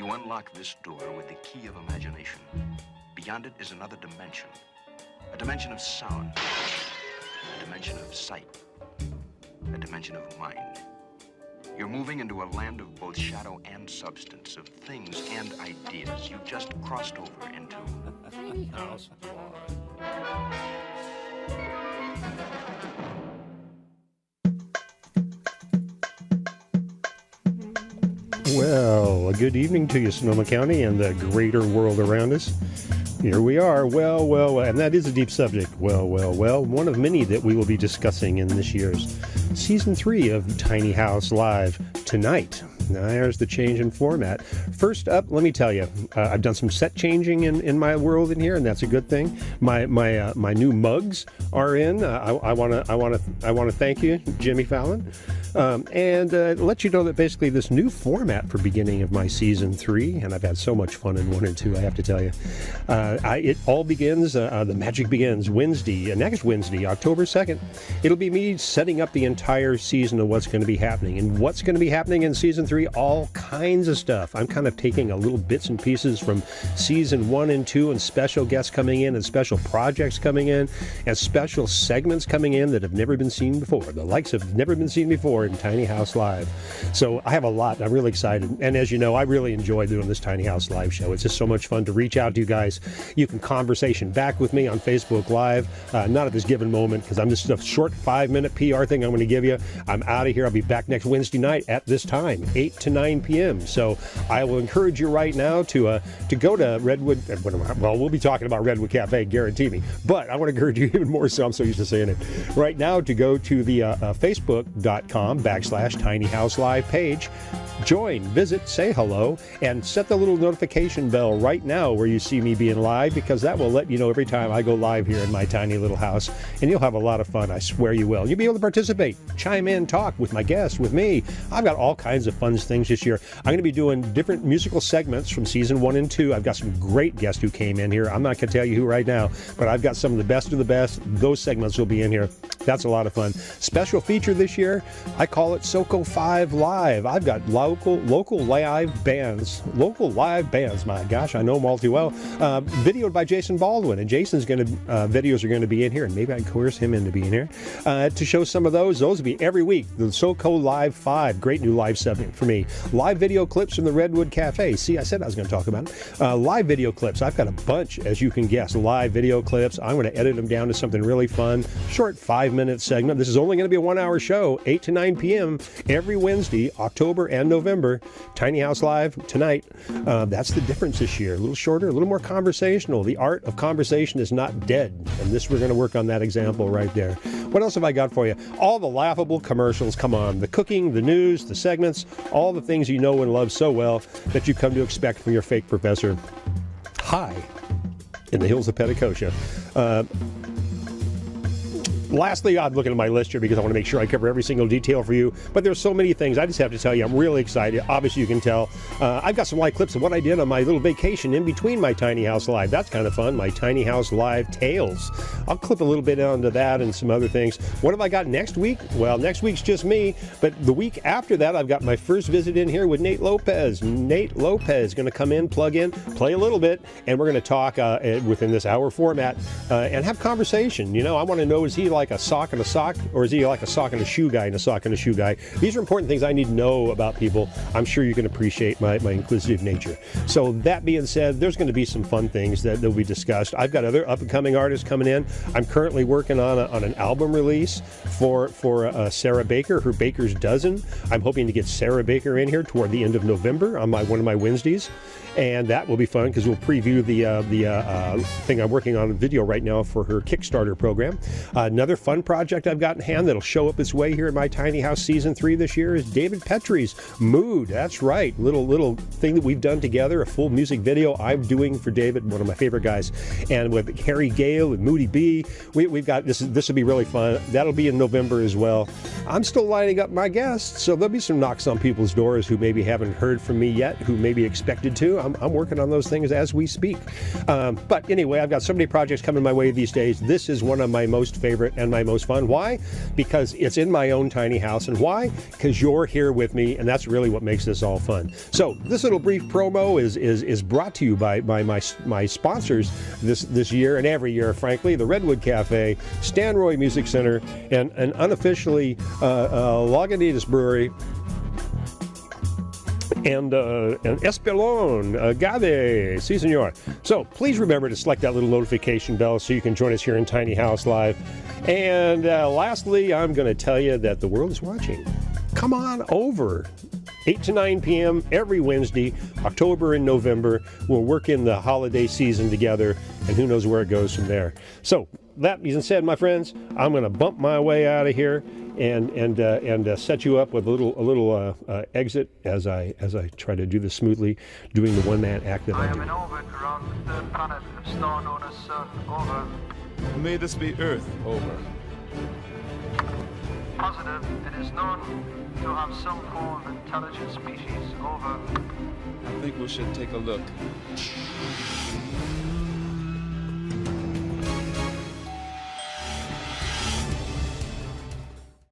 You unlock this door with the key of imagination. Beyond it is another dimension. A dimension of sound. A dimension of sight. A dimension of mind. You're moving into a land of both shadow and substance, of things and ideas. You've just crossed over into Tiny House Well, a good evening to you, Sonoma County and the greater world around us. Here we are. Well, and that is a deep subject. Well, one of many that we will be discussing in this year's Season 3 of Tiny House Live tonight. Now, there's the change in format. First up, let me tell you, I've done some set changing in my world in here, and that's a good thing. My new mugs are in. I want to thank you, Jimmy Fallon, and let you know that basically this new format for beginning of my Season 3, and I've had so much fun in 1 and 2, I have to tell you. It all begins, the magic begins Wednesday, next Wednesday, October 2nd. It'll be me setting up the entire season of what's going to be happening. And what's going to be happening in Season 3? All kinds of stuff. I'm kind of taking a little bits and pieces from Season 1 and 2 and special guests coming in and special projects coming in and special segments coming in that have never been seen before. The likes have never been seen before in Tiny House Live. So I have a lot. I'm really excited. And as you know, I really enjoy doing this Tiny House Live show. It's just so much fun to reach out to you guys. You can conversation back with me on Facebook Live. Not at this given moment because I'm just a short 5-minute PR thing I'm going to give you. I'm out of here. I'll be back next Wednesday night at this time, 8 to 9 p.m. So I will encourage you right now to go to Redwood. Well, we'll be talking about Redwood Cafe, guarantee me. But I want to encourage you even more so. I'm so used to saying it right now to go to the Facebook.com/Tiny House Live page. Join, visit, say hello, and set the little notification bell right now where you see me being live, because that will let you know every time I go live here in my tiny little house, and you'll have a lot of fun. I swear you will. You'll be able to participate, chime in, talk with my guests, with me. I've got all kinds of fun things this year. I'm going to be doing different musical segments from Season 1 and 2. I've got some great guests who came in here. I'm not going to tell you who right now, but I've got some of the best of the best. Those segments will be in here. That's a lot of fun. Special feature this year, I call it SoCo 5 Live. I've got local live bands. Local live bands, my gosh, I know them all too well. Videoed by Jason Baldwin, and Jason's going to, videos are going to be in here, and maybe I can coerce him into being here to show some of those. Those will be every week. The SoCo Live 5, great new live segment for me. Live video clips from the Redwood Cafe. See, I said I was going to talk about it. Live video clips. I've got a bunch, as you can guess, live video clips. I'm going to edit them down to something really fun. Short 5-minute segment. This is only going to be a 1-hour show, 8 to 9 p.m. every Wednesday, October and November. Tiny House Live tonight. That's the difference this year. A little shorter, a little more conversational. The art of conversation is not dead. And this, we're going to work on that example right there. What else have I got for you? All the laughable commercials. Come on. The cooking, the news, the segments, all the things you know and love so well that you come to expect from your fake professor. Hi, in the hills of Petticoat. Lastly, I'm looking at my list here because I want to make sure I cover every single detail for you. But there's so many things. I just have to tell you, I'm really excited. Obviously, you can tell. I've got some live clips of what I did on my little vacation in between my Tiny House Live. That's kind of fun. My Tiny House Live tales. I'll clip a little bit onto that and some other things. What have I got next week? Well, next week's just me. But the week after that, I've got my first visit in here with Nate Lopez. Nate Lopez is going to come in, plug in, play a little bit, and we're going to talk within this hour format and have conversation. You know, I want to know, is he like a sock and a sock, or is he like a sock and a shoe guy and a sock and a shoe guy? These are important things I need to know about people. I'm sure you can appreciate my inquisitive nature. So that being said, there's going to be some fun things that will be discussed. I've got other up-and-coming artists coming in. I'm currently working on an album release for Sarah Baker, her Baker's Dozen. I'm hoping to get Sarah Baker in here toward the end of November on one of my Wednesdays. And that will be fun because we'll preview the thing I'm working on video right now for her Kickstarter program. Another fun project I've got in hand that'll show up its way here in my Tiny House Season 3 this year is David Petrie's Mood. That's right, little thing that we've done together, a full music video I'm doing for David, one of my favorite guys, and with Harry Gale and Moody B. We've got this will be really fun. That'll be in November as well. I'm still lining up my guests, so there'll be some knocks on people's doors who maybe haven't heard from me yet, who maybe expected to. I'm working on those things as we speak. But anyway, I've got so many projects coming my way these days. This is one of my most favorite. and my most fun. Why? Because it's in my own tiny house. And why? Because you're here with me, and that's really what makes this all fun. So this little brief promo is brought to you by my sponsors this year and every year, frankly, the Redwood Cafe, Stan Roy Music Center, and unofficially Lagunitas Brewery, and Espelon, Agave, si senor. So please remember to select that little notification bell so you can join us here in Tiny House Live. And lastly, I'm going to tell you that the world is watching. Come on over. 8 to 9 p.m. every Wednesday, October and November. We'll work in the holiday season together, and who knows where it goes from there. So that being said, my friends, I'm going to bump my way out of here and set you up with a little exit as I try to do this smoothly, doing the one-man act that I do. am in orbit around the third planet of star known as Sun. Over. May this be Earth. Over. Positive, it is known to have some form of intelligent species. Over. I think we should take a look.